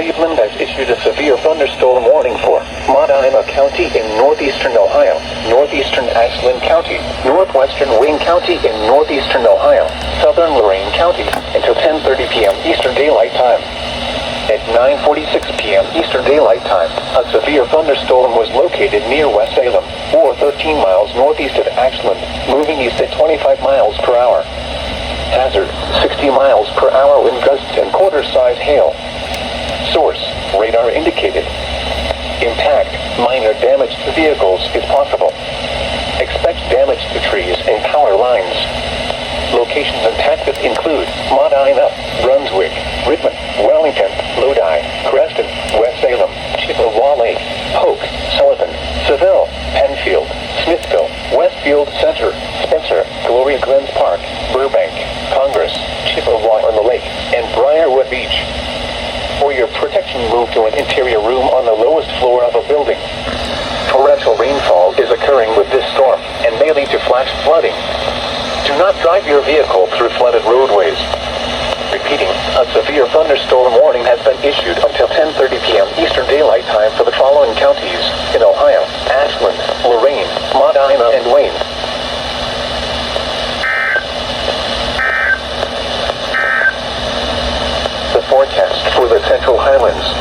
Cleveland has issued a severe thunderstorm warning for Medina County in northeastern Ohio, northeastern Ashland County, northwestern Wayne County in northeastern Ohio, southern Lorain County until 10:30 p.m. Eastern Daylight Time. At 9:46 p.m. Eastern Daylight Time, a severe thunderstorm was located near West Salem, or 13 miles northeast of Ashland, moving east at 25 miles per hour. Hazard, 60 miles per hour wind gusts and quarter-size hail. Source, radar indicated. Impact, minor damage to vehicles is possible. Expect damage to trees and power lines. Locations impacted include Medina, Brunswick, Rittman, Wellington, Lodi, Creston, West Salem, Chippewa Lake, Polk, Sullivan, Seville, Penfield, Smithville, Westfield Center, Spencer, Gloria Glens Park, Burbank, Congress, Chippewa on the Lake, and Briarwood Beach. For your protection, move to an interior room on the lowest floor of a building. Torrential rainfall is occurring with this storm and may lead to flash flooding. Do not drive your vehicle through flooded roadways. Repeating, a severe thunderstorm warning has been issued until 10:30 p.m. Eastern Daylight Time for the following counties in Ohio: Ashland, Lorain, Medina, and Wayne. The forecast for the Central Highlands.